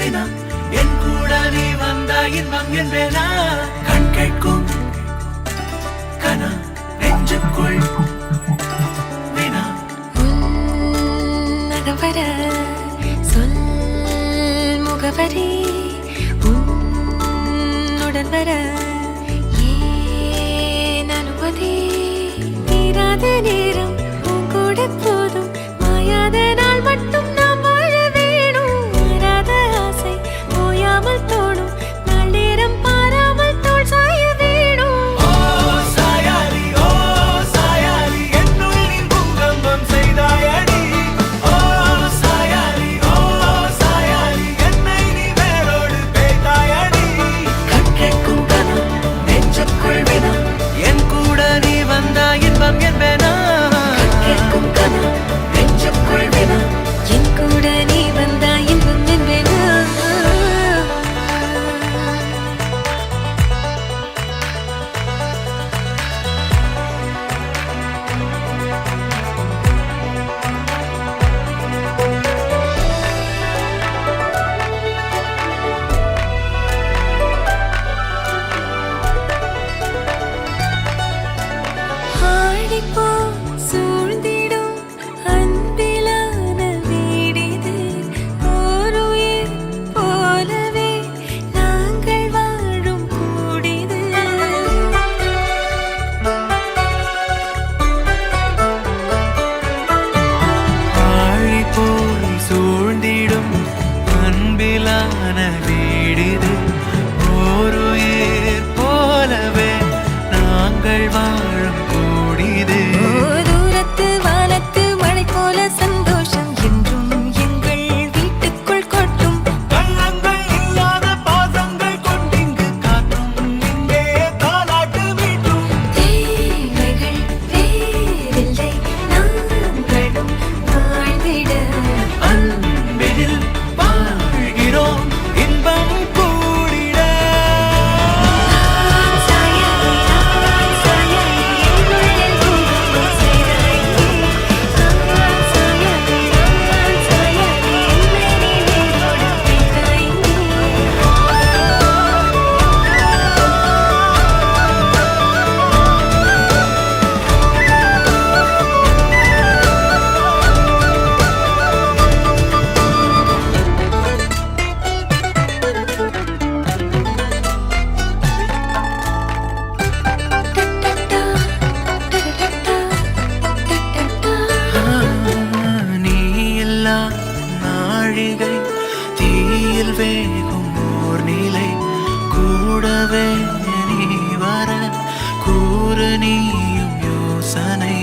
தினம் என் கூட நீ வந்தா இன்பம் என்பேனா கண் கேட்கும் கனா நெஞ்சுக்குள் வினா உன்னதவர சொல் முகவரி உன்னுடன் வர ஏன் அனுமதி தீராத நேரம் உன் கூட போதும் மாயாத நாள் மட்டும் நாம் வாழ வேணும் மாறாத ஆசை ஓயாமல் தோணும் நாள் நேரம் பாராமல் தோள் சாய வேணும் ஓ சாயாலி என்னுள் நீ பூகம்பம் செய்தாயடி ஓ சாயாலி என்னை நீ வேரோடு பேய்த்தாயடி கண் கேட்கும் கனம் நெஞ்சுக்குள் வினா என் கூட நீ வந்தா இன்பம் என்பேனா கண் கேட்கும் கனம் நெஞ்சுக்குள் வினா என் கூட நீ வந்தா இன்பம் என்பேனா ஆடிப்போ சூழ்ந்திடும் அன்பிலான வீடிது ஓருயிர் போலவே நாங்கள் வாழும் கூடிது ஆழி போய் சூழ்ந்திடும் அன்பிலான வீடிது ஓருயிர் போலவே நாங்கள் வாழும் கூடிது தூரத்து வானத்து மழை போல சந்தோஷம் என்றும் எங்கள் வீட்டுக்குள் கொட்டும் கள்ளங்கள் இல்லாத பாசங்கள் கொண்டிங்கு காற்றும் இங்கே தாலாட்டு மீட்டும் தேவைகள் வேறில்லை நாங்களும் வாழ்ந்திட அன்பில் வாழ்கிறோம் இன்பம் கூடிட சாயலி எங்குள்ளே பூகம்பம் செய்தாய் சாயலி என்னை நீ வேரோடு பேய்த்தாய் நீ இல்லா நாழிகை தீயில் வேகும் ஓர் நிலை கூடவே நீ வர கூறு நீயும் யோசனை